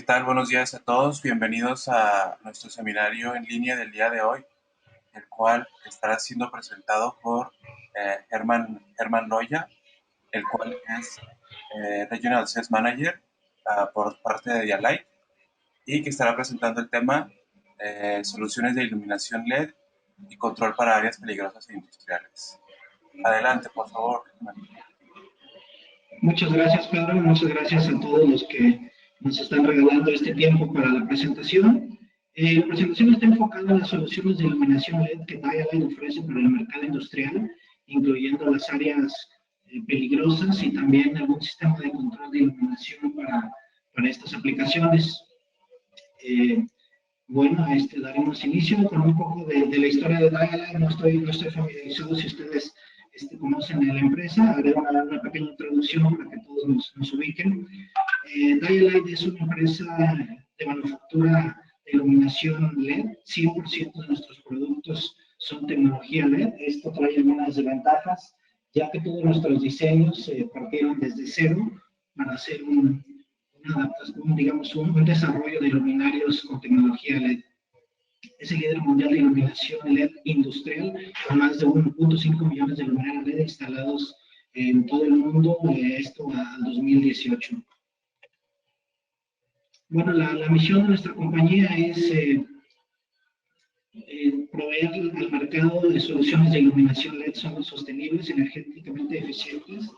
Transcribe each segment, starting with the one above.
tal? Buenos días a todos. Bienvenidos a nuestro seminario en línea del día de hoy, el cual estará siendo presentado por Germán Loya, el cual es Regional Sales Manager por parte de Dialight, y que estará presentando el tema soluciones de iluminación LED y control para áreas peligrosas e industriales. Adelante, por favor, Germán. Muchas gracias, Pedro. Muchas gracias a todos los que nos están regalando este tiempo para la presentación. La presentación está enfocada en las soluciones de iluminación LED que Dialight ofrece para el mercado industrial, incluyendo las áreas peligrosas y también algún sistema de control de iluminación para estas aplicaciones. Bueno, daremos inicio con un poco de la historia de Dialight. No estoy familiarizado si ustedes conocen a la empresa. Haré una pequeña introducción para que todos nos ubiquen. Dialight es una empresa de manufactura de iluminación LED. 100% de nuestros productos son tecnología LED. Esto trae algunas desventajas, ya que todos nuestros diseños partieron desde cero para hacer digamos, un desarrollo de luminarios con tecnología LED. Es el líder mundial de iluminación LED industrial, con más de 1.5 millones de luminarios LED instalados en todo el mundo, esto al 2018. Bueno, la misión de nuestra compañía es proveer al mercado de soluciones de iluminación LED sostenibles, energéticamente eficientes,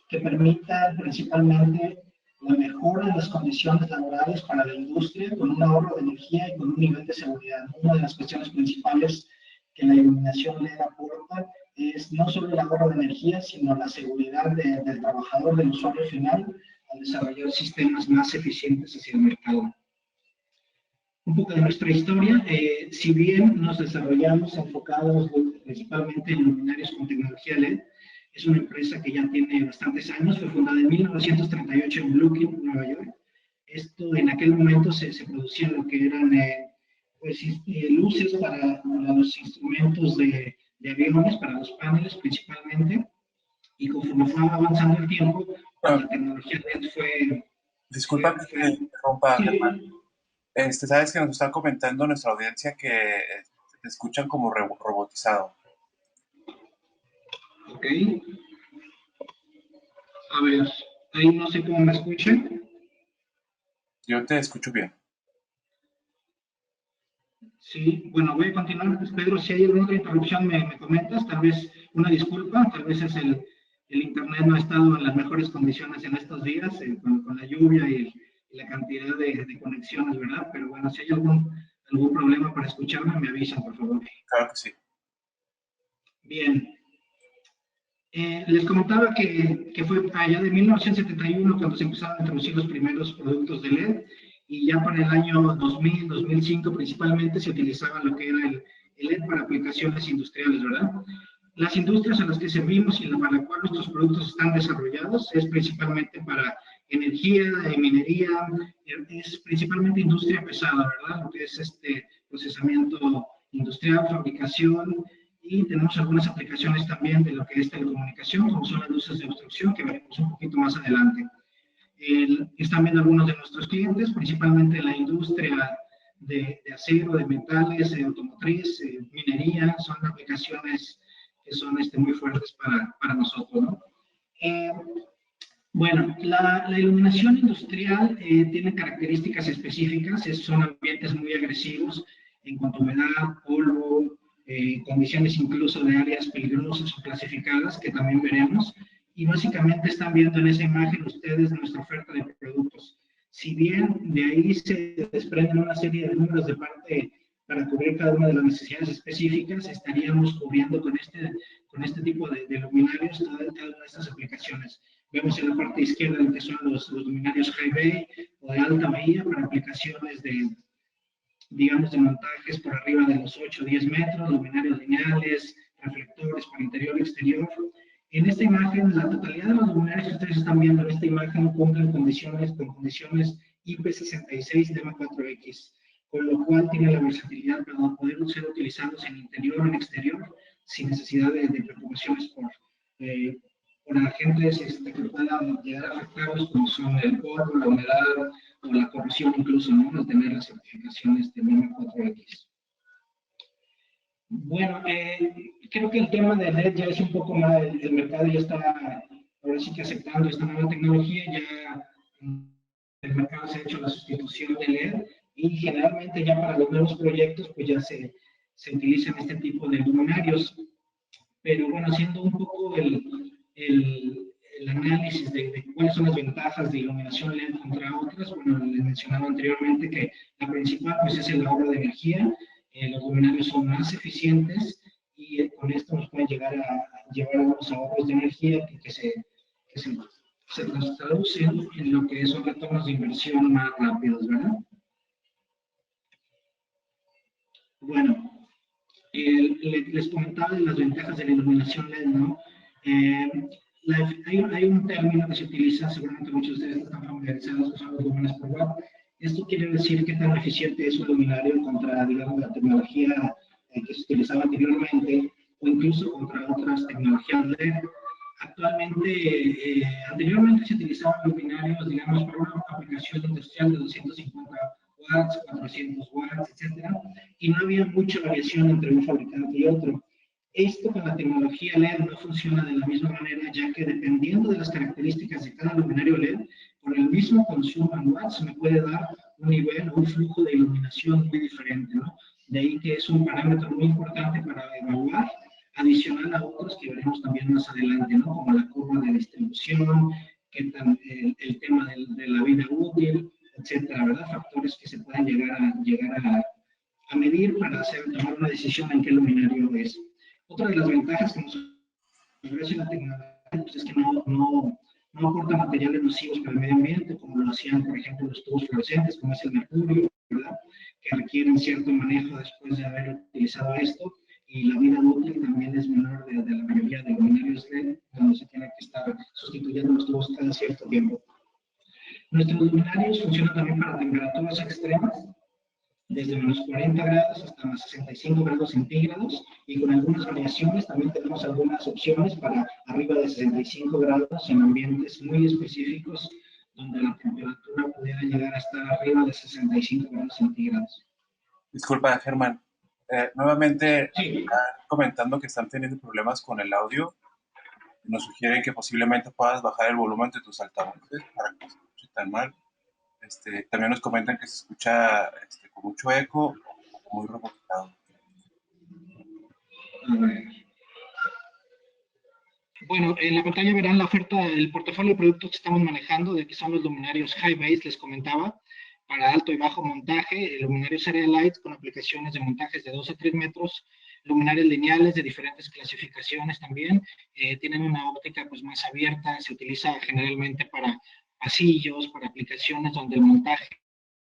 que permitan principalmente la mejora de las condiciones laborales para la industria con un ahorro de energía y con un nivel de seguridad. Una de las cuestiones principales que la iluminación LED aporta es no solo el ahorro de energía, sino la seguridad del trabajador, del usuario final, al desarrollar sistemas más eficientes hacia el mercado. Un poco de nuestra historia, si bien nos desarrollamos enfocados principalmente en luminarios con tecnología LED, es una empresa que ya tiene bastantes años, fue fundada en 1938 en Brooklyn, Nueva York. Esto en aquel momento se producían lo que eran luces para los instrumentos de aviones, para los paneles principalmente, y conforme fue avanzando el tiempo, la tecnología LED fue... Disculpa que te interrumpa, sí. Germán. Sabes que nos está comentando nuestra audiencia que te escuchan como robotizado. Ok. A ver, ahí no sé cómo me escuchan. Yo te escucho bien. Sí, bueno, voy a continuar. Pues, Pedro, si hay alguna interrupción, me comentas. Tal vez una disculpa, tal vez es el internet no ha estado en las mejores condiciones en estos días, con la lluvia y la cantidad de conexiones, ¿verdad? Pero bueno, si hay algún problema para escucharme, me avisan, por favor. Claro que sí. Bien. Les comentaba que fue allá de 1971 cuando se empezaron a introducir los primeros productos de LED, y ya para el año 2000, 2005 principalmente se utilizaba lo que era el LED para aplicaciones industriales, ¿verdad? Las industrias a las que servimos y para las cuales nuestros productos están desarrollados es principalmente para energía, minería, es principalmente industria pesada, ¿verdad? Lo que es procesamiento industrial, fabricación, y tenemos algunas aplicaciones también de lo que es telecomunicación, como son las luces de obstrucción, que veremos un poquito más adelante. Están viendo algunos de nuestros clientes, principalmente la industria de acero, de metales, automotriz, minería, son aplicaciones que son muy fuertes para nosotros, ¿no? Bueno, la iluminación industrial tiene características específicas, son ambientes muy agresivos en cuanto a humedad, polvo, condiciones incluso de áreas peligrosas o clasificadas, que también veremos, y básicamente están viendo en esa imagen ustedes nuestra oferta de productos. Si bien de ahí se desprenden una serie de números de parte para cubrir cada una de las necesidades específicas, estaríamos cubriendo con este tipo de luminarios cada una de estas aplicaciones. Vemos en la parte izquierda lo que son los luminarios high bay o de alta bahía para aplicaciones digamos, de montajes por arriba de los 8 o 10 metros, luminarios lineales, reflectores para interior y exterior. En esta imagen, la totalidad de los luminarios que ustedes están viendo en esta imagen cumplen con condiciones IP66 de M4X, con lo cual tiene la versatilidad para poder ser utilizados en interior o en exterior, sin necesidad de preocupaciones por agentes que puedan llegar a afectarlos, como son el polvo, la humedad o la corrosión incluso, ¿no? De tener las certificaciones de NEMA 4X. Bueno, creo que el tema de LED ya es un poco más, el mercado ya está, ahora sí que aceptando esta nueva tecnología, ya el mercado se ha hecho la sustitución de LED y generalmente ya para los nuevos proyectos pues ya se utilizan este tipo de luminarios. Pero bueno, haciendo un poco el análisis de cuáles son las ventajas de iluminación LED contra otras, bueno, les mencionaba anteriormente que la principal pues es el ahorro de energía, los luminarios son más eficientes y con esto nos pueden llegar a llevar a unos ahorros de energía que se traducen en lo que son retornos de inversión más rápidos, ¿verdad? Bueno, les comentaba de las ventajas de la iluminación LED, ¿no? Eh, hay un término que se utiliza, seguramente muchos de ustedes están familiarizados, que son los lúmenes por watt. Esto quiere decir qué tan eficiente es un luminario contra, digamos, la tecnología que se utilizaba anteriormente o incluso contra otras tecnologías LED. Actualmente, anteriormente se utilizaban luminarios, digamos, para una aplicación industrial de 250 watts, 400 watts, etcétera, y no había mucha variación entre un fabricante y otro. Esto con la tecnología LED no funciona de la misma manera, ya que dependiendo de las características de cada luminario LED, con el mismo consumo en watts me puede dar un nivel o un flujo de iluminación muy diferente, ¿no? De ahí que es un parámetro muy importante para evaluar, adicional a otros que veremos también más adelante, ¿no? Como la curva de distribución, el tema de la vida útil, etcétera, ¿verdad? Factores que se pueden llegar a medir para tomar una decisión en qué luminario es. Otra de las ventajas que nos ofrece la tecnología pues, es que no aporta materiales nocivos para el medio ambiente, como lo hacían, por ejemplo, los tubos fluorescentes, como es el mercurio, ¿verdad? Que requieren cierto manejo después de haber utilizado esto, y la vida útil también es menor de la mayoría de luminarios LED, donde se tiene que estar sustituyendo los tubos cada cierto tiempo. Nuestros luminarios funcionan también para temperaturas extremas, desde menos 40 grados hasta más 65 grados centígrados, y con algunas variaciones también tenemos algunas opciones para arriba de 65 grados en ambientes muy específicos, donde la temperatura pudiera llegar a estar arriba de 65 grados centígrados. Disculpa, Germán. Nuevamente Sí. están comentando que están teniendo problemas con el audio. Nos sugieren que posiblemente puedas bajar el volumen de tus altavoces para que no se escuche tan mal. También nos comentan que se escucha con mucho eco o muy robotizado. A ver. Bueno, en la pantalla verán la oferta del portafolio de productos que estamos manejando, de que son los luminarios high base, les comentaba, para alto y bajo montaje, luminarios area light con aplicaciones de montajes de 2 a 3 metros, luminarios lineales de diferentes clasificaciones también, tienen una óptica pues más abierta, se utiliza generalmente para pasillos, para aplicaciones donde el montaje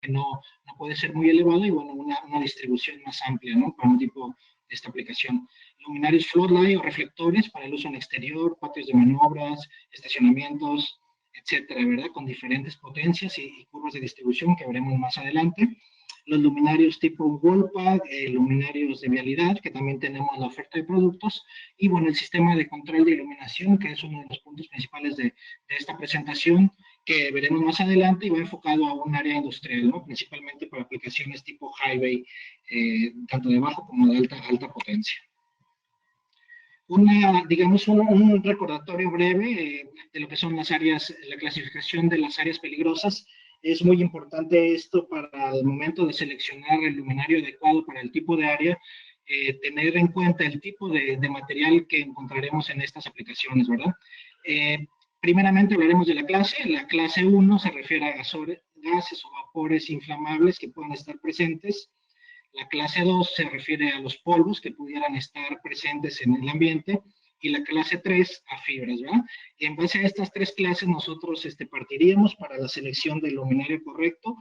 no puede ser muy elevado y bueno, una distribución más amplia, ¿no? Para un tipo de esta aplicación. Luminarios floodlight o reflectores para el uso en exterior, patios de maniobras, estacionamientos, etcétera, ¿verdad? Con diferentes potencias y curvas de distribución que veremos más adelante. Los luminarios tipo wallpad, luminarios de vialidad, que también tenemos la oferta de productos, y bueno, el sistema de control de iluminación, que es uno de los puntos principales de esta presentación, que veremos más adelante y va enfocado a un área industrial, ¿no? Principalmente para aplicaciones tipo highway, tanto de bajo como de alta potencia. Digamos, un recordatorio breve de lo que son las áreas, la clasificación de las áreas peligrosas. Es muy importante esto para el momento de seleccionar el luminario adecuado para el tipo de área, tener en cuenta el tipo de material que encontraremos en estas aplicaciones, ¿verdad? Primeramente hablaremos de la clase. La clase 1 se refiere a gases o vapores inflamables que puedan estar presentes. La clase 2 se refiere a los polvos que pudieran estar presentes en el ambiente, y la clase 3 a fibras, ¿verdad? Y en base a estas tres clases nosotros partiríamos para la selección del luminario correcto,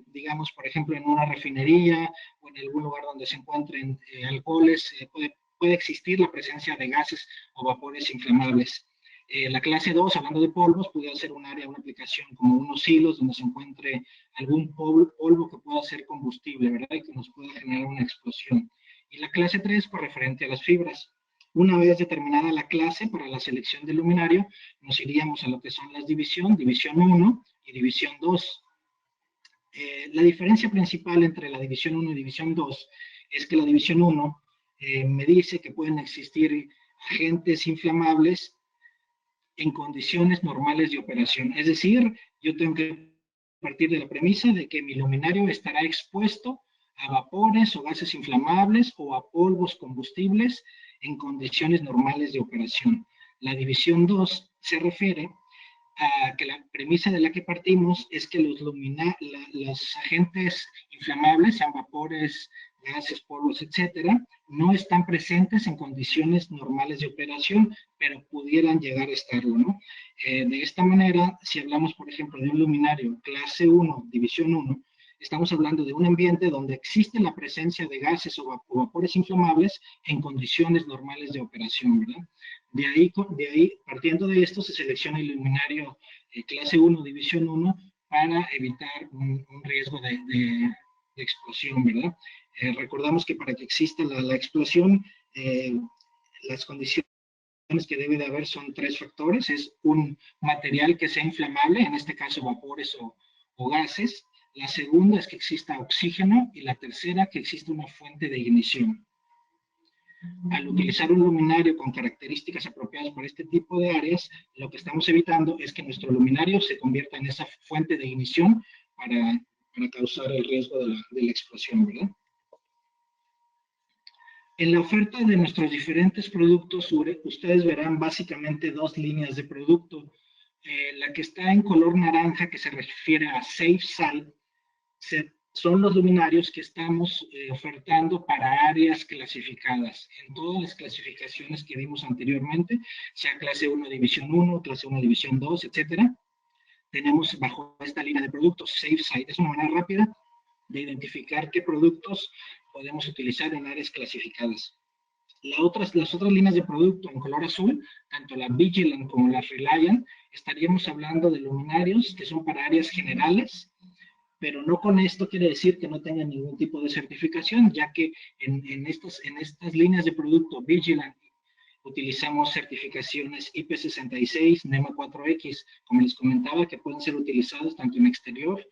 digamos, por ejemplo, en una refinería o en algún lugar donde se encuentren alcoholes, puede existir la presencia de gases o vapores inflamables. La clase 2, hablando de polvos, puede ser un área, una aplicación como unos hilos donde se encuentre algún polvo que pueda ser combustible, ¿verdad? Y que nos pueda generar una explosión. Y la clase 3, por referente a las fibras. Una vez determinada la clase para la selección del luminario, nos iríamos a lo que son las división 1 y división 2. La diferencia principal entre la división 1 y división 2 es que la división 1 me dice que pueden existir agentes inflamables en condiciones normales de operación. Es decir, yo tengo que partir de la premisa de que mi luminario estará expuesto a vapores o gases inflamables o a polvos combustibles en condiciones normales de operación. La división 2 se refiere a que la premisa de la que partimos es que los agentes inflamables, sean vapores, gases, polvos, etcétera, no están presentes en condiciones normales de operación, pero pudieran llegar a estarlo, ¿no? De esta manera, si hablamos, por ejemplo, de un luminario clase 1, división 1, estamos hablando de un ambiente donde existe la presencia de gases o vapores inflamables en condiciones normales de operación, ¿verdad? De ahí, partiendo de esto, se selecciona el luminario clase 1, división 1, para evitar un riesgo de explosión, ¿verdad? Recordamos que para que exista la explosión, las condiciones que debe de haber son tres factores. Es un material que sea inflamable, en este caso vapores o gases. La segunda es que exista oxígeno y la tercera que exista una fuente de ignición. Al utilizar un luminario con características apropiadas para este tipo de áreas, lo que estamos evitando es que nuestro luminario se convierta en esa fuente de ignición para causar el riesgo de la explosión, ¿verdad? En la oferta de nuestros diferentes productos, ustedes verán básicamente dos líneas de producto. La que está en color naranja, que se refiere a Safe Site, son los luminarios que estamos ofertando para áreas clasificadas, en todas las clasificaciones que vimos anteriormente, sea clase 1, división 1, clase 1, división 2, etcétera. Tenemos bajo esta línea de productos Safe Site. Es una manera rápida de identificar qué productos podemos utilizar en áreas clasificadas. Las otras líneas de producto en color azul, tanto la Vigilant como la Reliant, estaríamos hablando de luminarios que son para áreas generales, pero no con esto quiere decir que no tengan ningún tipo de certificación, ya que en estas líneas de producto Vigilant utilizamos certificaciones IP66, NEMA 4X, como les comentaba, que pueden ser utilizados tanto en exterior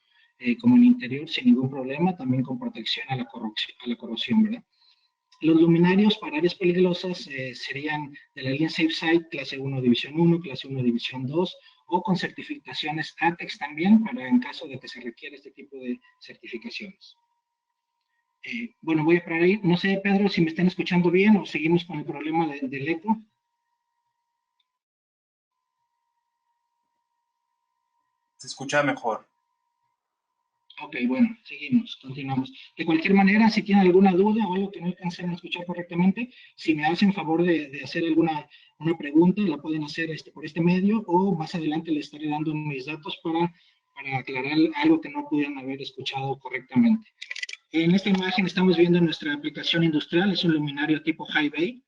como en interior sin ningún problema, también con protección a la corrosión, ¿verdad? Los luminarios para áreas peligrosas serían de la línea SafeSite, clase 1, división 1, clase 1, división 2, o con certificaciones ATEX también, para en caso de que se requiera este tipo de certificaciones. Bueno, voy a parar ahí. No sé, Pedro, si me están escuchando bien o seguimos con el problema del eco. Se escucha mejor. Ok, bueno, seguimos, continuamos. De cualquier manera, si tienen alguna duda o algo que no alcancen a escuchar correctamente, si me hacen favor de hacer una pregunta, la pueden hacer por este medio o más adelante les estaré dando mis datos para aclarar algo que no pudieran haber escuchado correctamente. En esta imagen estamos viendo nuestra aplicación industrial, es un luminario tipo high bay.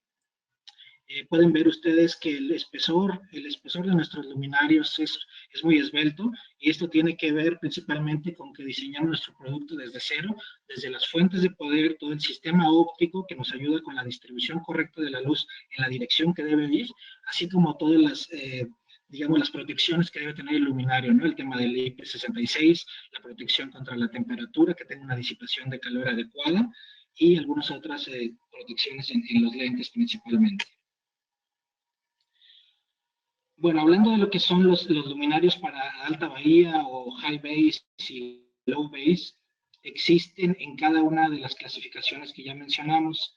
Pueden ver ustedes que el espesor de nuestros luminarios es muy esbelto, y esto tiene que ver principalmente con que diseñamos nuestro producto desde cero, desde las fuentes de poder, todo el sistema óptico que nos ayuda con la distribución correcta de la luz en la dirección que debe ir, así como todas digamos, las protecciones que debe tener el luminario, ¿no? El tema del IP66, la protección contra la temperatura, que tenga una disipación de calor adecuada, y algunas otras protecciones en los lentes principalmente. Bueno, hablando de lo que son los luminarios para alta bahía o high base y low base, existen en cada una de las clasificaciones que ya mencionamos.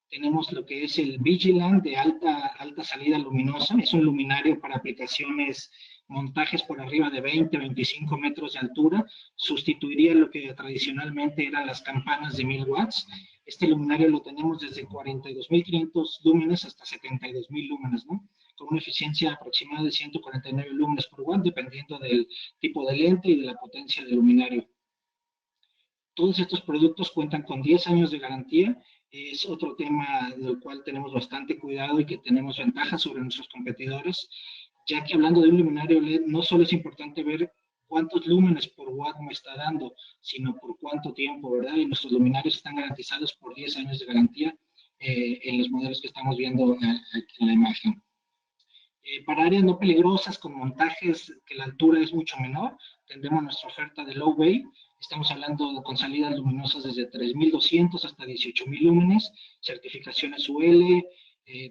Tenemos lo que es el Vigilant de alta salida luminosa, es un luminario para aplicaciones, montajes por arriba de 20, 25 metros de altura, sustituiría lo que tradicionalmente eran las campanas de 1000 watts. Este luminario lo tenemos desde 42.500 lúmenes hasta 72.000 lúmenes, ¿no? Con una eficiencia aproximada de 149 lúmenes por watt, dependiendo del tipo de lente y de la potencia del luminario. Todos estos productos cuentan con 10 años de garantía. Es otro tema del cual tenemos bastante cuidado y que tenemos ventajas sobre nuestros competidores, ya que hablando de un luminario LED, no solo es importante ver cuántos lúmenes por watt me está dando, sino por cuánto tiempo, ¿verdad? Y nuestros luminarios están garantizados por 10 años de garantía en los modelos que estamos viendo aquí en la imagen. Para áreas no peligrosas, con montajes que la altura es mucho menor, tendremos nuestra oferta de low bay, Estamos hablando con salidas luminosas desde 3200 hasta 18000 lúmenes, certificaciones UL,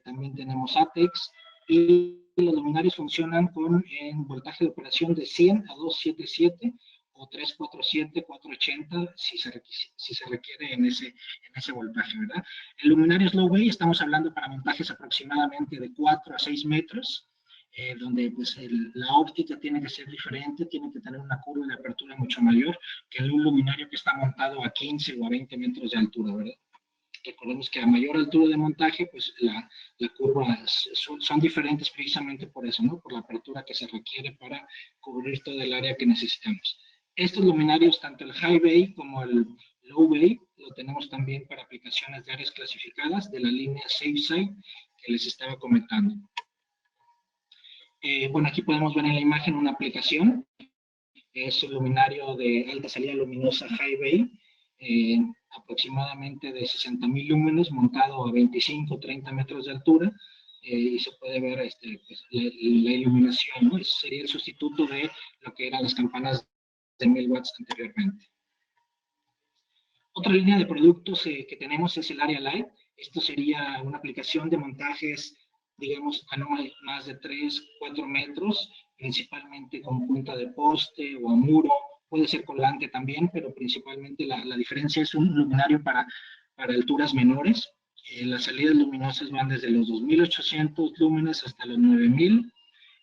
también tenemos ATEX, y los luminarios funcionan con en voltaje de operación de 100 a 277 o 347, 480 si se requiere en ese voltaje, ¿verdad? El luminario Slow Bay estamos hablando para montajes aproximadamente de 4 a 6 metros, donde pues la óptica tiene que ser diferente, tiene que tener una curva de apertura mucho mayor que un luminario que está montado a 15 o a 20 metros de altura, ¿verdad? Recordemos que a mayor altura de montaje, pues la curva son diferentes precisamente por eso, ¿no? Por la apertura que se requiere para cubrir todo el área que necesitamos. Estos luminarios, tanto el High Bay como el Low Bay, lo tenemos también para aplicaciones de áreas clasificadas de la línea SafeSide que les estaba comentando. Bueno, aquí podemos ver en la imagen una aplicación. Es un luminario de alta salida luminosa High Bay, aproximadamente de 60,000 lúmenes, montado a 25 30 metros de altura, y se puede ver pues, la iluminación, ¿no? Eso sería el sustituto de lo que eran las campanas de 1000 watts anteriormente. Otra línea de productos que tenemos es el Area Light. Esto sería una aplicación de montajes, digamos, a no más de 3, 4 metros, principalmente con punta de poste o a muro. Puede ser colgante también, pero principalmente la diferencia es un luminario para alturas menores. Las salidas luminosas van desde los 2800 lúmenes hasta los 9000,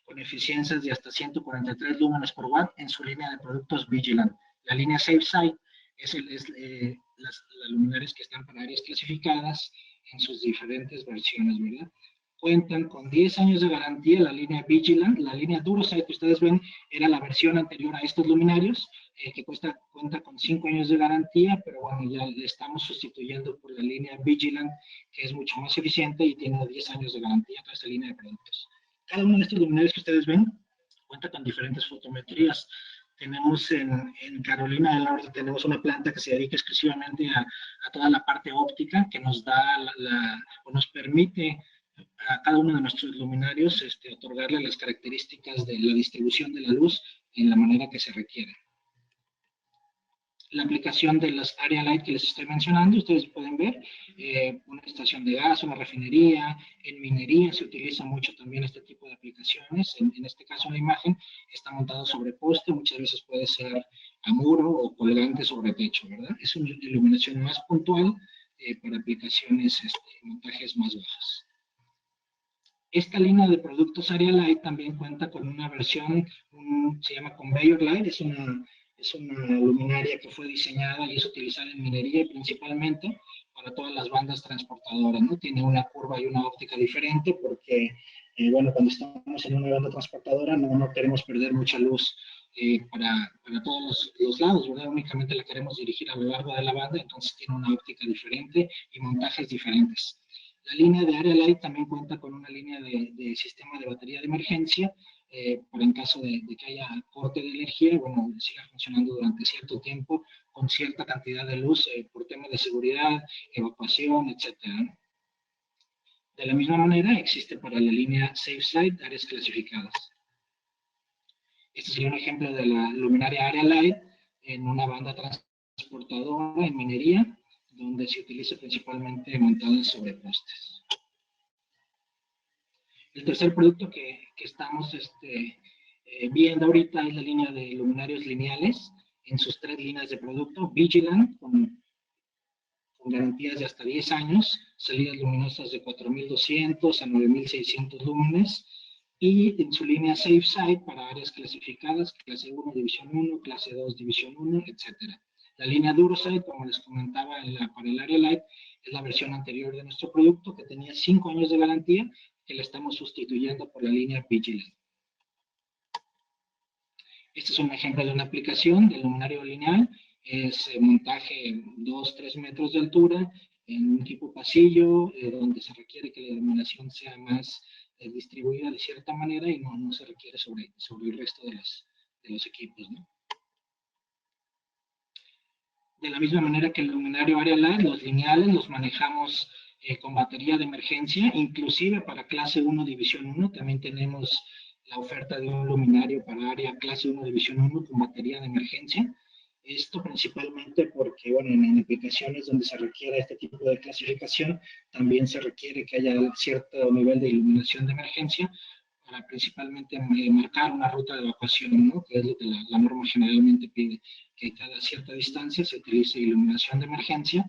con eficiencias de hasta 143 lúmenes por watt en su línea de productos Vigilant. La línea SafeSide es las luminarias que están para áreas clasificadas en sus diferentes versiones, ¿verdad? Cuentan con 10 años de garantía la línea Vigilant. La línea DuraSight que ustedes ven era la versión anterior a estos luminarios, que cuenta con 5 años de garantía, pero bueno, ya le estamos sustituyendo por la línea Vigilant, que es mucho más eficiente y tiene 10 años de garantía toda esta línea de productos. Cada uno de estos luminarios que ustedes ven cuenta con diferentes fotometrías. Tenemos en Carolina del Norte, tenemos una planta que se dedica exclusivamente a toda la parte óptica, que nos da o nos permite a cada uno de nuestros luminarios otorgarle las características de la distribución de la luz en la manera que se requiere. La aplicación de las Area Light que les estoy mencionando, ustedes pueden ver, una estación de gas, una refinería, en minería se utiliza mucho también este tipo de aplicaciones. En este caso la imagen está montada sobre poste, muchas veces puede ser a muro o colgante sobre techo, ¿verdad? Es una iluminación más puntual para aplicaciones, montajes más bajos. Esta línea de productos Area Light también cuenta con una versión, se llama Conveyor Light, es una luminaria que fue diseñada y es utilizada en minería principalmente para todas las bandas transportadoras, ¿no? Tiene una curva y una óptica diferente porque, bueno, cuando estamos en una banda transportadora no queremos perder mucha luz para todos los lados, ¿verdad? Únicamente la queremos dirigir a lo largo de la banda, entonces tiene una óptica diferente y montajes diferentes. La línea de Area Light también cuenta con una línea de sistema de batería de emergencia, para en caso de que haya corte de energía, bueno, siga funcionando durante cierto tiempo con cierta cantidad de luz por temas de seguridad, evacuación, etc. De la misma manera, existe para la línea SafeSide áreas clasificadas. Este sería un ejemplo de la luminaria Area Light en una banda transportadora en minería, donde se utiliza principalmente montada sobre postes. El tercer producto que estamos viendo ahorita es la línea de luminarios lineales en sus 3 líneas de producto. Vigilant, con garantías de hasta 10 años, salidas luminosas de 4200 a 9600 lúmenes, y en su línea SafeSide para áreas clasificadas, clase 1, división 1, clase 2, división 1, etc. La línea DuraSight, como les comentaba para el Area Light, es la versión anterior de nuestro producto que tenía 5 años de garantía, que la estamos sustituyendo por la línea Vigilant. Este es un ejemplo de una aplicación de luminario lineal. Es montaje 2-3 metros de altura en un tipo pasillo, donde se requiere que la iluminación sea más distribuida de cierta manera y no se requiere sobre el resto de los equipos, ¿no? De la misma manera que el luminario Area Light, los lineales los manejamos con batería de emergencia, inclusive para clase 1, división 1, también tenemos la oferta de un luminario para área clase 1, división 1 con batería de emergencia. Esto principalmente porque, bueno, en aplicaciones donde se requiere este tipo de clasificación, también se requiere que haya cierto nivel de iluminación de emergencia para principalmente marcar una ruta de evacuación, ¿no? Que es lo que la norma generalmente pide, que cada cierta distancia se utilice iluminación de emergencia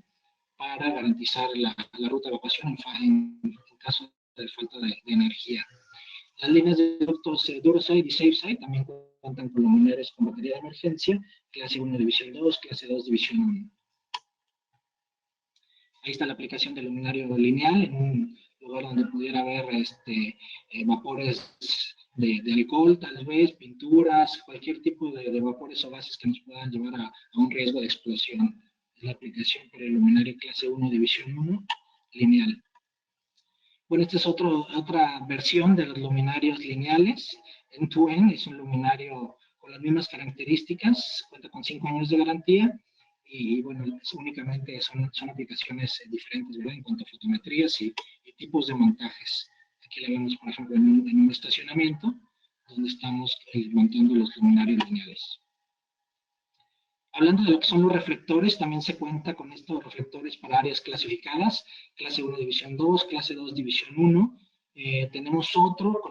para garantizar la ruta de evacuación en caso de falta de energía. Las líneas de ductos DuraSide y SafeSide también cuentan con luminarias con batería de emergencia, clase 1 división 2, clase 2 división 1. Ahí está la aplicación del luminario lineal en un lugar donde pudiera haber vapores de alcohol, tal vez, pinturas, cualquier tipo de vapores o gases que nos puedan llevar a un riesgo de explosión. Es la aplicación para el luminario clase 1 división 1 lineal. Bueno, esta es otra versión de los luminarios lineales. End-to-end es un luminario con las mismas características, cuenta con 5 años de garantía y bueno, únicamente son aplicaciones diferentes, ¿verdad? En cuanto a fotometrías y tipos de montajes. Aquí la vemos, por ejemplo, en un estacionamiento donde estamos montando los luminarios lineales. Hablando de lo que son los reflectores, también se cuenta con estos reflectores para áreas clasificadas, clase 1 división 2, clase 2 división 1. Tenemos otro,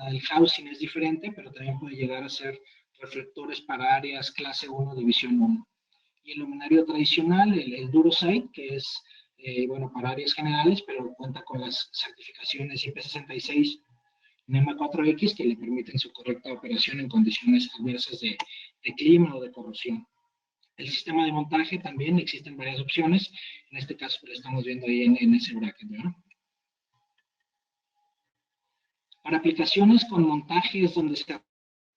el housing es diferente, pero también puede llegar a ser reflectores para áreas clase 1 división 1. Y el luminario tradicional, el DuraSite, que es, bueno, para áreas generales, pero cuenta con las certificaciones IP66 NEMA 4X que le permiten su correcta operación en condiciones adversas de clima o de corrosión. El sistema de montaje también existen varias opciones. En este caso lo estamos viendo ahí en ese bracket, ¿verdad? Para aplicaciones con montajes donde se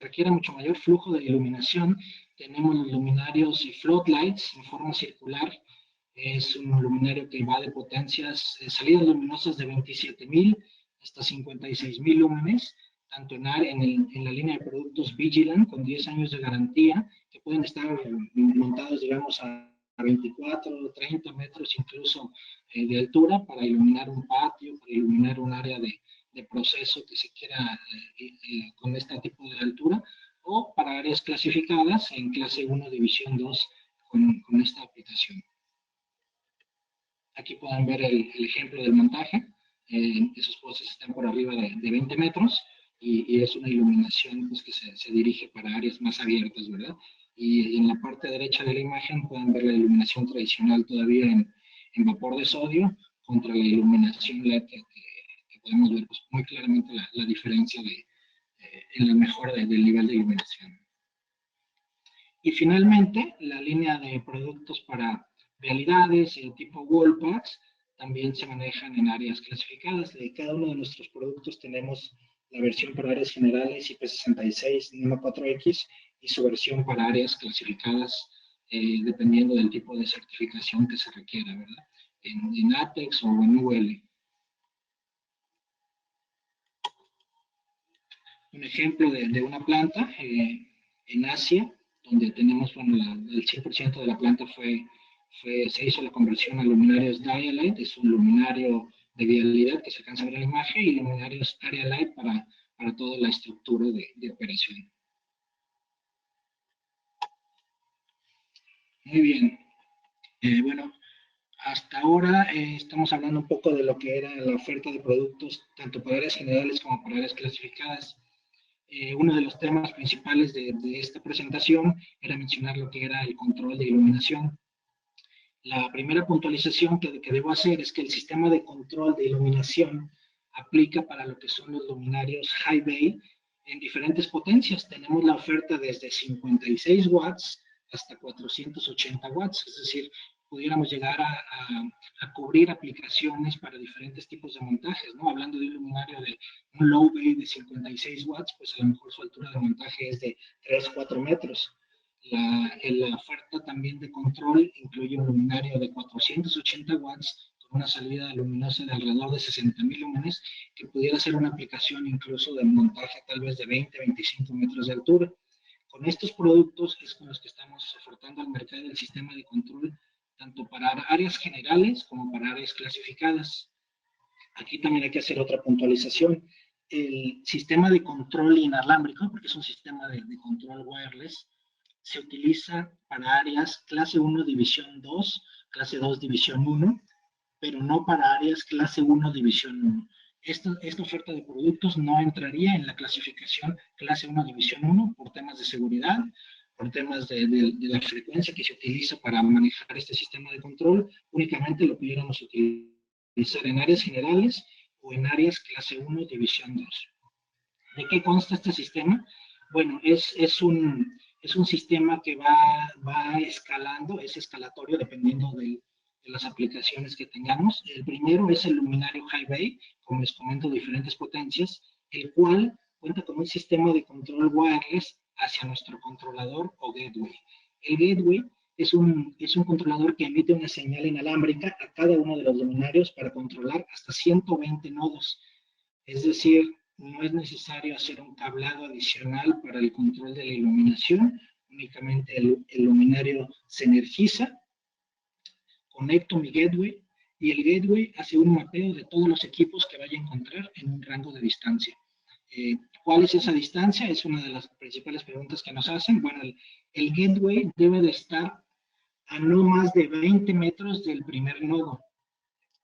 requiere mucho mayor flujo de iluminación, tenemos los luminarios y floodlights en forma circular. Es un luminario que va de potencias, salidas luminosas de 27.000 hasta 56.000 lúmenes, tanto en la línea de productos Vigilant con 10 años de garantía, que pueden estar montados, digamos, a 24, 30 metros incluso de altura para iluminar un patio, para iluminar un área de proceso que se quiera con este tipo de altura, o para áreas clasificadas en clase 1, división 2 con esta aplicación. Aquí pueden ver el ejemplo del montaje. Esos postes están por arriba de 20 metros y es una iluminación pues, que se dirige para áreas más abiertas, ¿verdad? Y en la parte derecha de la imagen pueden ver la iluminación tradicional todavía en vapor de sodio contra la iluminación LED que podemos ver pues, muy claramente la diferencia en la mejora del nivel de iluminación. Y finalmente, la línea de productos para vialidades y tipo wallpacks también se manejan en áreas clasificadas. De cada uno de nuestros productos tenemos la versión para áreas generales IP66 NEMA 4X y su versión para áreas clasificadas dependiendo del tipo de certificación que se requiera, ¿verdad? En ATEX o en UL. Un ejemplo de una planta en Asia, donde tenemos, bueno, el 100% de la planta se hizo la conversión a luminarios Dialight, es un luminario de vialidad que se alcanza a ver en la imagen, y luminarios Area Light para toda la estructura de operación. Muy bien. Bueno, hasta ahora estamos hablando un poco de lo que era la oferta de productos, tanto para áreas generales como para áreas clasificadas. Uno de los temas principales de esta presentación era mencionar lo que era el control de iluminación. La primera puntualización que debo hacer es que el sistema de control de iluminación aplica para lo que son los luminarios High Bay en diferentes potencias. Tenemos la oferta desde 56 watts hasta 480 watts, es decir, pudiéramos llegar a cubrir aplicaciones para diferentes tipos de montajes, ¿no? Hablando de un luminario de un low bay de 56 watts, pues a lo mejor su altura de montaje es de 3-4 metros. La oferta también de control incluye un luminario de 480 watts con una salida luminosa de alrededor de 60.000 lúmenes, que pudiera ser una aplicación incluso de montaje tal vez de 20-25 metros de altura. Con estos productos es con los que estamos ofertando al mercado el sistema de control tanto para áreas generales como para áreas clasificadas. Aquí también hay que hacer otra puntualización. El sistema de control inalámbrico, porque es un sistema de control wireless, se utiliza para áreas clase 1, división 2, clase 2, división 1, pero no para áreas clase 1, división 1. Esta oferta de productos no entraría en la clasificación clase 1, división 1 por temas de seguridad, por temas de la frecuencia que se utiliza para manejar este sistema de control. Únicamente lo pudiéramos utilizar en áreas generales o en áreas clase 1, división 2. ¿De qué consta este sistema? Bueno, es un sistema que va escalando, es escalatorio dependiendo de las aplicaciones que tengamos. El primero es el luminario High Bay, como les comento, diferentes potencias, el cual cuenta con un sistema de control wireless hacia nuestro controlador o gateway. El gateway es un controlador que emite una señal inalámbrica a cada uno de los luminarios para controlar hasta 120 nodos. Es decir, no es necesario hacer un cablado adicional para el control de la iluminación, únicamente el luminario se energiza, conecto mi gateway y el gateway hace un mapeo de todos los equipos que vaya a encontrar en un rango de distancia. ¿Cuál es esa distancia? Es una de las principales preguntas que nos hacen. Bueno, el gateway debe de estar a no más de 20 metros del primer nodo.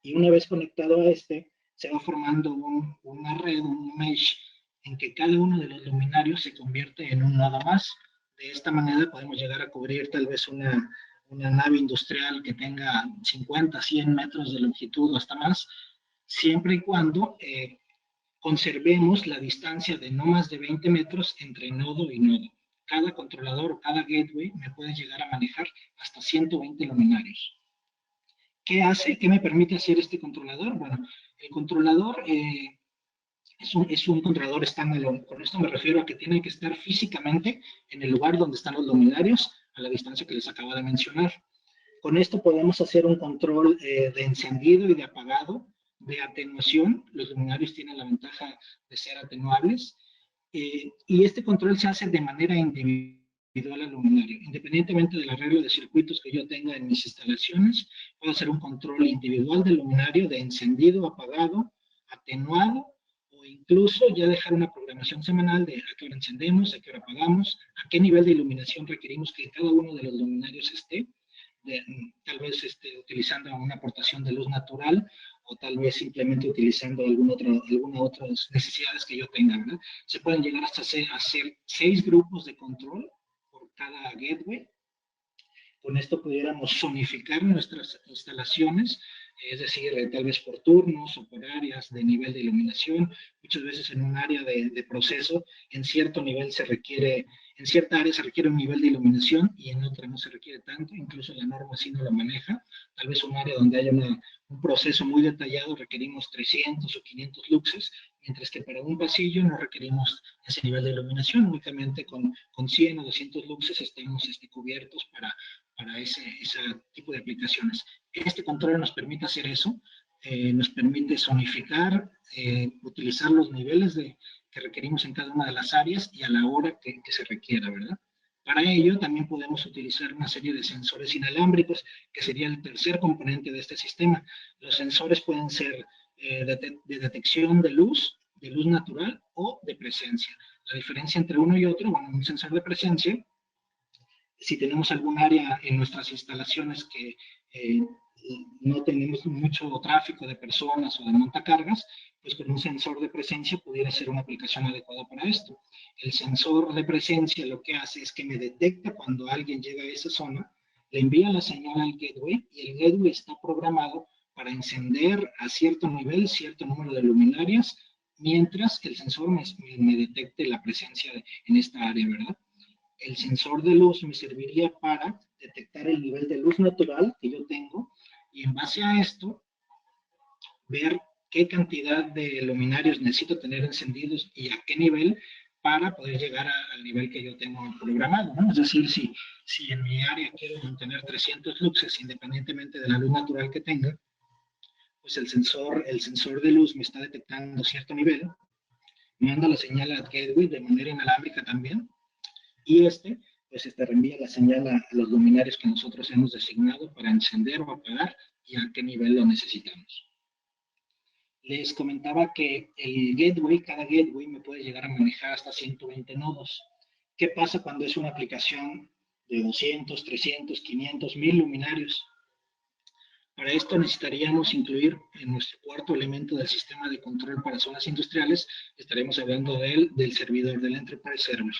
Y una vez conectado a este, se va formando una red, un mesh, en que cada uno de los luminarios se convierte en un nodo más. De esta manera podemos llegar a cubrir tal vez una nave industrial que tenga 50, 100 metros de longitud o hasta más, siempre y cuando conservemos la distancia de no más de 20 metros entre nodo y nodo. Cada controlador o cada gateway me puede llegar a manejar hasta 120 luminarios. ¿Qué hace? ¿Qué me permite hacer este controlador? Bueno, el controlador es un controlador standalone. Con esto me refiero a que tiene que estar físicamente en el lugar donde están los luminarios, a la distancia que les acabo de mencionar. Con esto podemos hacer un control de encendido y de apagado, de atenuación. Los luminarios tienen la ventaja de ser atenuables. Y este control se hace de manera individual al luminario. Independientemente del arreglo de circuitos que yo tenga en mis instalaciones, puedo hacer un control individual del luminario de encendido, apagado, atenuado, o incluso ya dejar una programación semanal de a qué hora encendemos, a qué hora apagamos, a qué nivel de iluminación requerimos que cada uno de los luminarios esté, tal vez utilizando una aportación de luz natural o tal vez simplemente utilizando alguna otras necesidades que yo tenga, ¿verdad? Se pueden llegar hasta hacer 6 grupos de control por cada gateway. Con esto pudiéramos zonificar nuestras instalaciones, es decir, tal vez por turnos o por áreas de nivel de iluminación. Muchas veces en un área de proceso, en cierto nivel se requiere, en cierta área se requiere un nivel de iluminación y en otra no se requiere tanto, incluso la norma así no lo maneja. Tal vez un área donde haya un proceso muy detallado requerimos 300 o 500 luxes, mientras que para un pasillo no requerimos ese nivel de iluminación, únicamente con 100 o 200 luxes estamos cubiertos para ese tipo de aplicaciones. Este control nos permite hacer eso, nos permite zonificar, utilizar los niveles que requerimos en cada una de las áreas y a la hora que se requiera, ¿verdad? Para ello también podemos utilizar una serie de sensores inalámbricos, que sería el tercer componente de este sistema. Los sensores pueden ser de detección de luz natural o de presencia. La diferencia entre uno y otro, bueno, un sensor de presencia, si tenemos algún área en nuestras instalaciones que no tenemos mucho tráfico de personas o de montacargas, pues con un sensor de presencia pudiera ser una aplicación adecuada para esto. El sensor de presencia lo que hace es que me detecta cuando alguien llega a esa zona, le envía la señal al gateway y el gateway está programado para encender a cierto nivel, cierto número de luminarias, mientras el sensor me detecte la presencia en esta área, ¿verdad? El sensor de luz me serviría para detectar el nivel de luz natural que yo tengo y en base a esto ver qué cantidad de luminarios necesito tener encendidos y a qué nivel para poder llegar al nivel que yo tengo programado, ¿no? Es decir, si en mi área quiero mantener 300 luxes independientemente de la luz natural que tenga, pues el sensor de luz me está detectando cierto nivel, me manda la señal al gateway de manera inalámbrica también, y pues reenvía la señal a los luminarios que nosotros hemos designado para encender o apagar y a qué nivel lo necesitamos. Les comentaba que cada gateway me puede llegar a manejar hasta 120 nodos. ¿Qué pasa cuando es una aplicación de 200, 300, 500, 1000 luminarios. Para esto necesitaríamos incluir en nuestro cuarto elemento del sistema de control para zonas industriales, estaremos hablando del servidor, del Enterprise Server.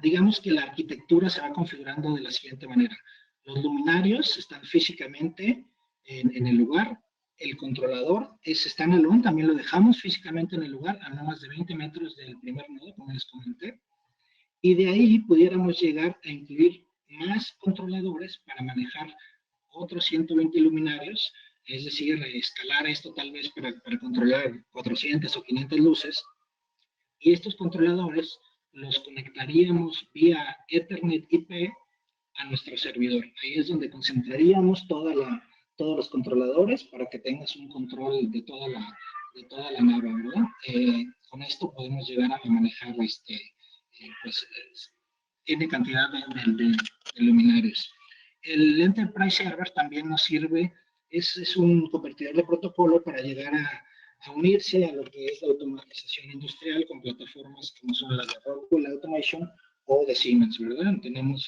Digamos que la arquitectura se va configurando de la siguiente manera. Los luminarios están físicamente en el lugar, el controlador es standalone, también lo dejamos físicamente en el lugar, a no más de 20 metros del primer nodo, como les comenté, y de ahí pudiéramos llegar a incluir más controladores para manejar otros 120 luminarios, es decir, escalar esto tal vez para controlar 400 o 500 luces, y estos controladores los conectaríamos vía Ethernet IP a nuestro servidor. Ahí es donde concentraríamos todos los controladores para que tengas un control de toda la nave, ¿verdad? Con esto podemos llegar a manejar pues, tiene cantidad de luminarios. El Enterprise Server también nos sirve, es un convertidor de protocolo para llegar a unirse a lo que es la automatización industrial con plataformas como son las de Rockwell Automation o de Siemens, ¿verdad? Tenemos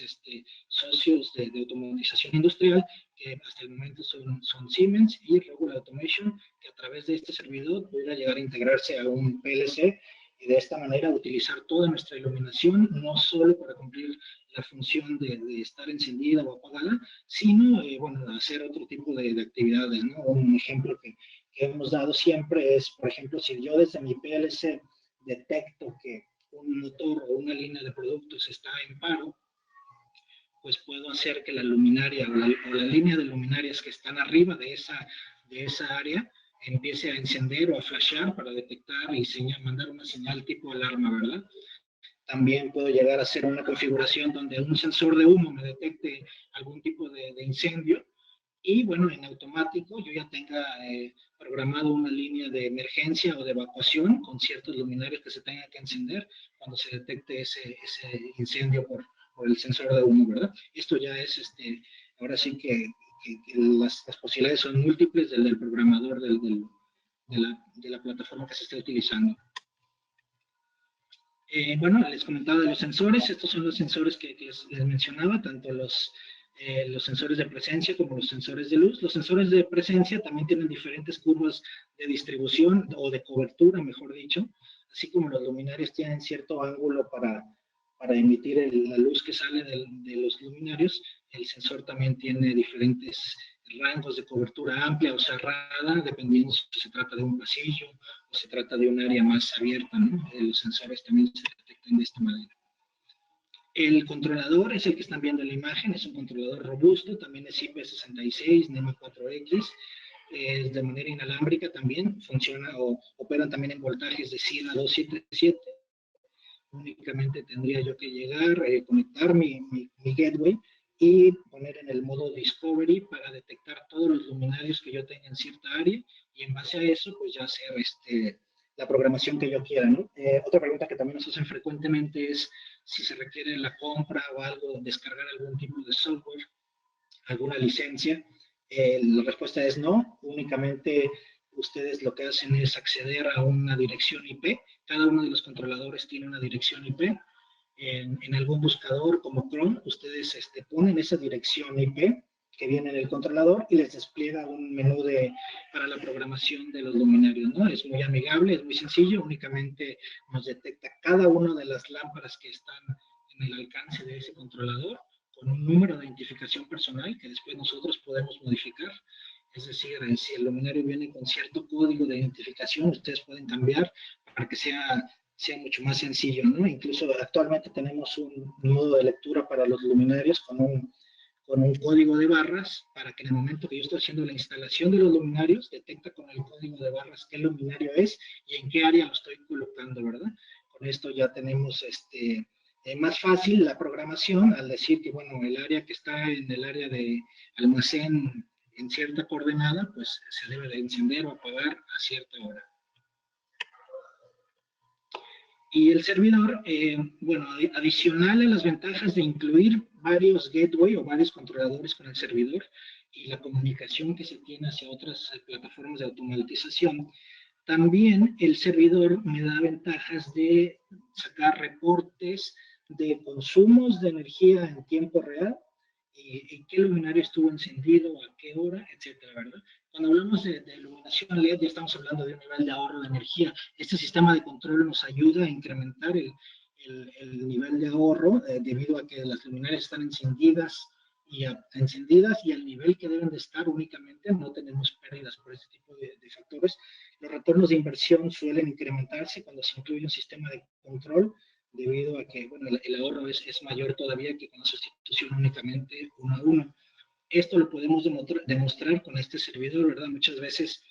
socios de automatización industrial que hasta el momento son Siemens y Rockwell Automation, que a través de este servidor pudiera llegar a integrarse a un PLC y de esta manera utilizar toda nuestra iluminación, no solo para cumplir la función de estar encendida o apagada, sino, bueno, hacer otro tipo de actividades, ¿no? Un ejemplo que hemos dado siempre es, por ejemplo, si yo desde mi PLC detecto que un motor o una línea de productos está en paro, pues puedo hacer que la luminaria o la línea de luminarias que están arriba de esa área empiece a encender o a flashear para detectar y mandar una señal tipo alarma, ¿verdad? También puedo llegar a hacer una configuración donde un sensor de humo me detecte algún tipo de incendio y, bueno, en automático yo ya tenga programado una línea de emergencia o de evacuación con ciertos luminarios que se tengan que encender cuando se detecte ese incendio por el sensor de humo, ¿verdad? Esto ya es, ahora sí que las posibilidades son múltiples del programador de la plataforma que se está utilizando. Bueno, les comentaba de los sensores. Estos son los sensores que les mencionaba, tanto los sensores de presencia como los sensores de luz. Los sensores de presencia también tienen diferentes curvas de distribución o de cobertura, mejor dicho, así como los luminarios tienen cierto ángulo para emitir la luz que sale de los luminarios. El sensor también tiene diferentes rangos de cobertura amplia o cerrada, dependiendo si se trata de un pasillo o se trata de un área más abierta, ¿no? Los sensores también se detectan de esta manera. El controlador es el que están viendo en la imagen, es un controlador robusto, también es IP66, NEMA 4X, de manera inalámbrica también, funciona o operan también en voltajes de 100 a 277. Únicamente tendría yo que llegar, conectar mi gateway y poner en el modo Discovery para detectar todos los luminarios que yo tenga en cierta área y en base a eso pues ya hacer la programación que yo quiera, ¿no? Otra pregunta que también nos hacen frecuentemente es si se requiere la compra o algo, descargar algún tipo de software, alguna licencia. La respuesta es no, únicamente ustedes lo que hacen es acceder a una dirección IP. Cada uno de los controladores tiene una dirección IP. En algún buscador como Chrome, ustedes ponen esa dirección IP que viene en el controlador y les despliega un menú para la programación de los luminarios, ¿no? Es muy amigable, es muy sencillo, únicamente nos detecta cada una de las lámparas que están en el alcance de ese controlador con un número de identificación personal que después nosotros podemos modificar. Es decir, si el luminario viene con cierto código de identificación, ustedes pueden cambiar para que sea mucho más sencillo, ¿no? Incluso actualmente tenemos un modo de lectura para los luminarios con un código de barras para que en el momento que yo estoy haciendo la instalación de los luminarios, detecta con el código de barras qué luminario es y en qué área lo estoy colocando, ¿verdad? Con esto ya tenemos más fácil la programación al decir que, bueno, el área que está en el área de almacén en cierta coordenada, pues se debe de encender o apagar a cierta hora. Y el servidor, bueno, adicional a las ventajas de incluir varios gateway o varios controladores con el servidor y la comunicación que se tiene hacia otras plataformas de automatización, también el servidor me da ventajas de sacar reportes de consumos de energía en tiempo real y qué luminario estuvo encendido, a qué hora, etcétera, ¿verdad? Cuando hablamos de iluminación LED, ya estamos hablando de un nivel de ahorro de energía. Este sistema de control nos ayuda a incrementar el nivel de ahorro debido a que las luminarias están encendidas y al nivel que deben de estar únicamente, no tenemos pérdidas por este tipo de factores. Los retornos de inversión suelen incrementarse cuando se incluye un sistema de control debido a que bueno, el ahorro es mayor todavía que con la sustitución únicamente uno a uno. Esto lo podemos demostrar con este servidor, ¿verdad? Muchas veces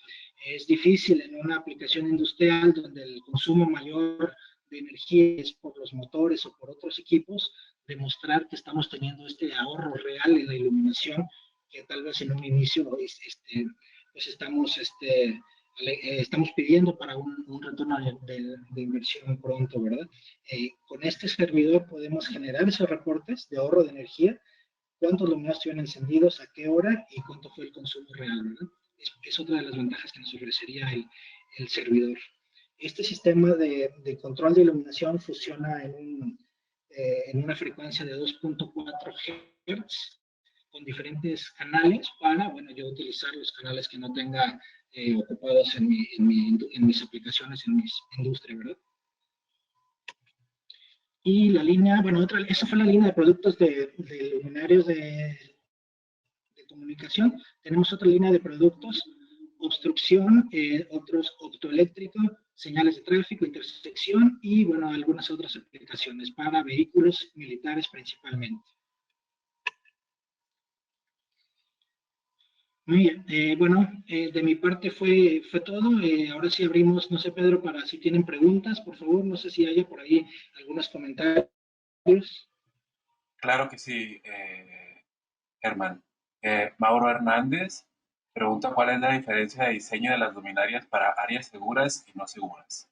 es difícil en una aplicación industrial donde el consumo mayor de energía es por los motores o por otros equipos, demostrar que estamos teniendo este ahorro real en la iluminación, que tal vez en un inicio pues estamos pidiendo para un retorno de inversión pronto, ¿verdad? Con este servidor podemos generar esos reportes de ahorro de energía, cuántos luminarios estuvieron encendidos, a qué hora y cuánto fue el consumo real, ¿verdad? Es otra de las ventajas que nos ofrecería el servidor. Este sistema de control de iluminación funciona en una frecuencia de 2.4 Hz con diferentes canales para, bueno, yo utilizar los canales que no tenga ocupados en mis aplicaciones, en mis industrias, ¿verdad? Y la línea, bueno, esa fue la línea de productos de luminarios de comunicación. Tenemos otra línea de productos, obstrucción, otros optoeléctrico, señales de tráfico, intersección y, bueno, algunas otras aplicaciones para vehículos militares principalmente. Muy bien, bueno, de mi parte fue todo. Ahora sí abrimos, no sé, Pedro, para si tienen preguntas, por favor, no sé si haya por ahí algunos comentarios. Claro que sí, Germán. Mauro Hernández pregunta cuál es la diferencia de diseño de las luminarias para áreas seguras y no seguras.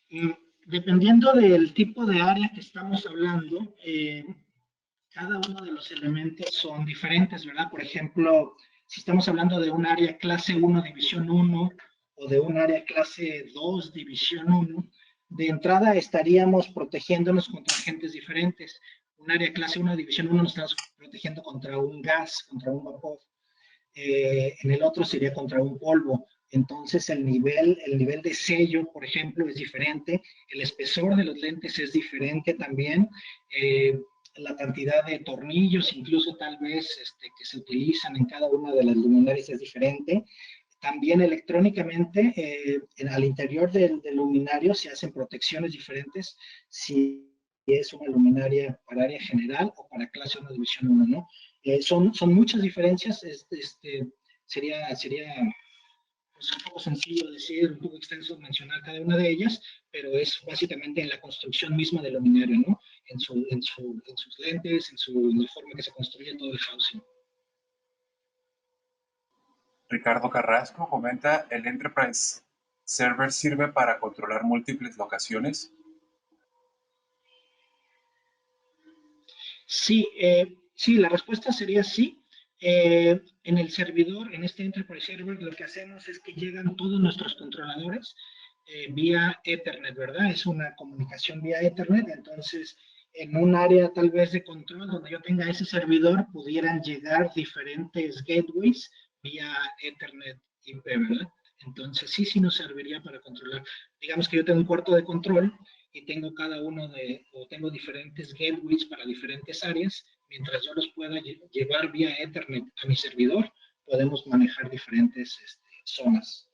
Mm, Dependiendo del tipo de área que estamos hablando, cada uno de los elementos son diferentes, ¿verdad? Por ejemplo, si estamos hablando de un área clase 1, división 1, o de un área clase 2, división 1, de entrada estaríamos protegiéndonos contra agentes diferentes. Un área clase 1, división 1, nos estamos protegiendo contra un gas, contra un vapor. En el otro sería contra un polvo. Entonces el nivel de sello, por ejemplo, es diferente, el espesor de los lentes es diferente también, la cantidad de tornillos, incluso tal vez que se utilizan en cada una de las luminarias es diferente. También electrónicamente, al interior del luminario se hacen protecciones diferentes si es una luminaria para área general o para clase 1 división 1, ¿no? Son muchas diferencias, sería pues, un poco sencillo decir, un poco extenso mencionar cada una de ellas, pero es básicamente en la construcción misma del luminario, ¿no? En sus lentes, en la forma que se construye todo el housing. Ricardo Carrasco comenta, ¿el Enterprise Server sirve para controlar múltiples locaciones? Sí, sí, la respuesta sería sí. En el servidor, en este Enterprise Server, lo que hacemos es que llegan todos nuestros controladores vía Ethernet, ¿verdad? Es una comunicación vía Ethernet, entonces en un área tal vez de control donde yo tenga ese servidor, pudieran llegar diferentes gateways vía Ethernet IP, ¿verdad? Entonces sí nos serviría para controlar. Digamos que yo tengo un cuarto de control y tengo o tengo diferentes gateways para diferentes áreas, mientras yo los pueda llevar vía Ethernet a mi servidor, podemos manejar diferentes zonas.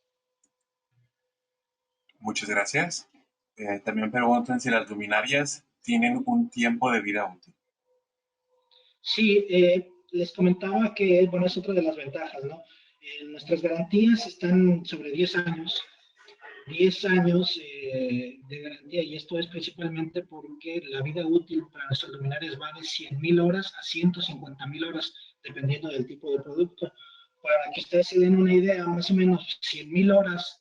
Muchas gracias. También preguntan si las luminarias tienen un tiempo de vida útil. Sí, les comentaba que, bueno, es otra de las ventajas, ¿no? Nuestras garantías están sobre 10 años, 10 años de garantía, y esto es principalmente porque la vida útil para nuestras luminarias va de 100,000 horas a 150,000 horas, dependiendo del tipo de producto. Para que ustedes se den una idea, más o menos 100,000 horas,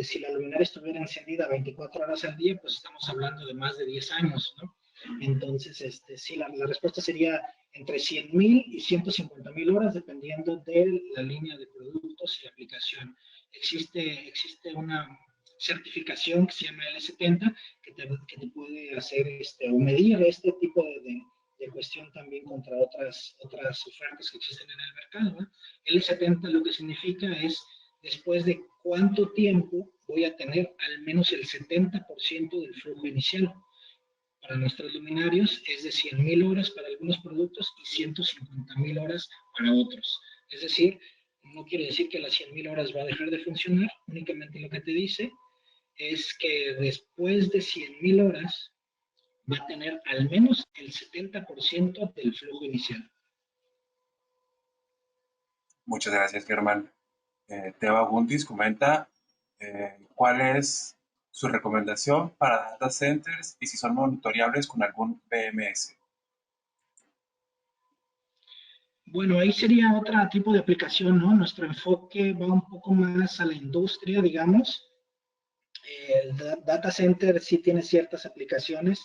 si la luminaria estuviera encendida 24 horas al día, pues estamos hablando de más de 10 años, ¿no? Entonces, sí, la respuesta sería entre 100,000 y 150,000 horas, dependiendo de la línea de productos y aplicación. Existe una certificación que se llama L70, que te puede hacer o medir este tipo de cuestión también contra otras ofertas que existen en el mercado, ¿no? L70 lo que significa es después de cuánto tiempo voy a tener al menos el 70% del flujo inicial. Para nuestros luminarios es de 100.000 horas para algunos productos y 150.000 horas para otros. Es decir, no quiere decir que las 100.000 horas va a dejar de funcionar, únicamente lo que te dice es que después de 100.000 horas va a tener al menos el 70% del flujo inicial. Muchas gracias, Germán. Teba Guntis comenta cuál es su recomendación para data centers y si son monitoreables con algún BMS. Bueno, ahí sería otro tipo de aplicación, ¿no? Nuestro enfoque va un poco más a la industria, digamos. El data center sí tiene ciertas aplicaciones.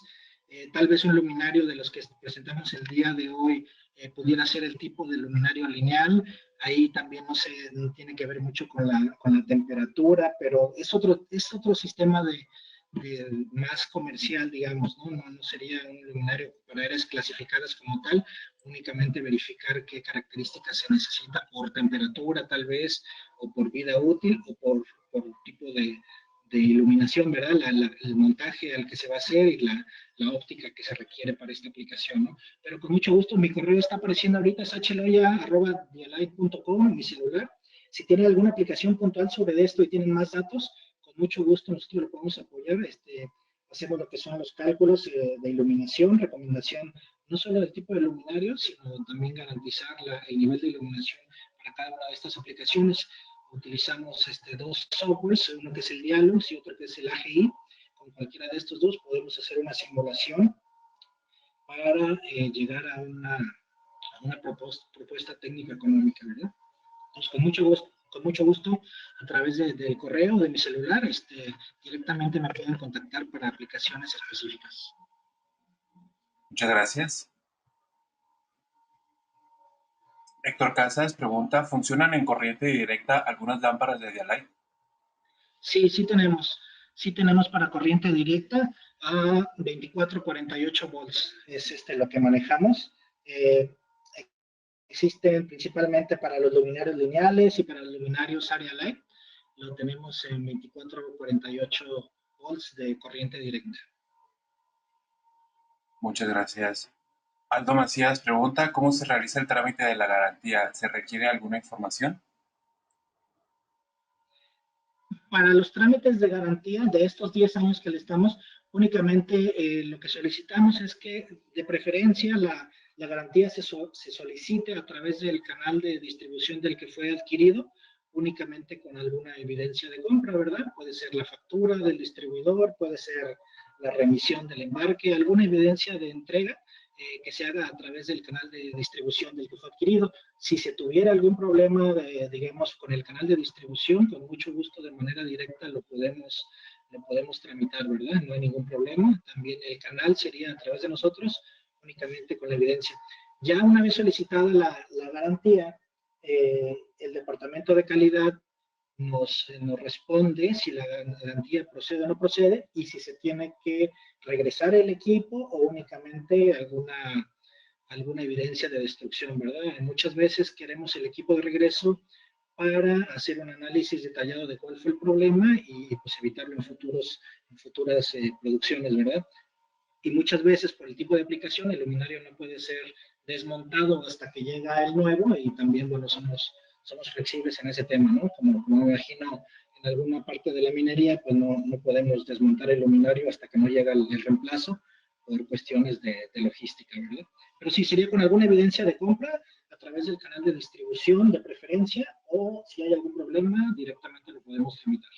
Tal vez un luminario de los que presentamos el día de hoy pudiera ser el tipo de luminario lineal. Ahí también no tiene que ver mucho con la temperatura, pero es otro sistema de más comercial, digamos, ¿no? No sería un luminario para áreas clasificadas como tal, únicamente verificar qué características se necesita por temperatura tal vez, o por vida útil, o por tipo de iluminación, ¿verdad? El montaje al que se va a hacer y la óptica que se requiere para esta aplicación, ¿no? Pero con mucho gusto, mi correo está apareciendo ahorita, es hloya@dialight.com en mi celular. Si tienen alguna aplicación puntual sobre esto y tienen más datos, con mucho gusto nosotros lo podemos apoyar. Hacemos lo que son los cálculos de iluminación, recomendación no solo del tipo de luminario, sino también garantizar el nivel de iluminación para cada una de estas aplicaciones. Utilizamos dos softwares, uno que es el Dialux y otro que es el AGI. Con cualquiera de estos dos podemos hacer una simulación para llegar a una propuesta técnica económica, ¿verdad? Entonces, con mucho gusto, a través del correo de mi celular, directamente me pueden contactar para aplicaciones específicas. Muchas gracias. Héctor Casas pregunta, ¿funcionan en corriente directa algunas lámparas de Dialight? Sí, sí tenemos para corriente directa a 24-48 volts, es lo que manejamos. Existen principalmente para los luminarios lineales y para los luminarios area light, lo tenemos en 24-48 volts de corriente directa. Muchas gracias. Aldo Macías pregunta, ¿cómo se realiza el trámite de la garantía? ¿Se requiere alguna información? Para los trámites de garantía de estos 10 años que le estamos, únicamente lo que solicitamos es que de preferencia la garantía se solicite a través del canal de distribución del que fue adquirido, únicamente con alguna evidencia de compra, ¿verdad? Puede ser la factura del distribuidor, puede ser la remisión del embarque, alguna evidencia de entrega que se haga a través del canal de distribución del que fue adquirido. Si se tuviera algún problema, digamos, con el canal de distribución, con mucho gusto de manera directa lo podemos tramitar, ¿verdad? No hay ningún problema. También el canal sería a través de nosotros, únicamente con la evidencia. Ya una vez solicitada la garantía, el departamento de calidad nos responde si la garantía procede o no procede y si se tiene que regresar el equipo o únicamente alguna evidencia de destrucción, ¿verdad? Muchas veces queremos el equipo de regreso para hacer un análisis detallado de cuál fue el problema y pues evitarlo en futuras producciones, ¿verdad? Y muchas veces por el tipo de aplicación el luminario no puede ser desmontado hasta que llega el nuevo y también, bueno, somos flexibles en ese tema, ¿no? Como me imagino en alguna parte de la minería, pues no podemos desmontar el luminario hasta que no llega el reemplazo por cuestiones de logística, ¿verdad? Pero sí, sería con alguna evidencia de compra a través del canal de distribución de preferencia o si hay algún problema, directamente lo podemos tramitar.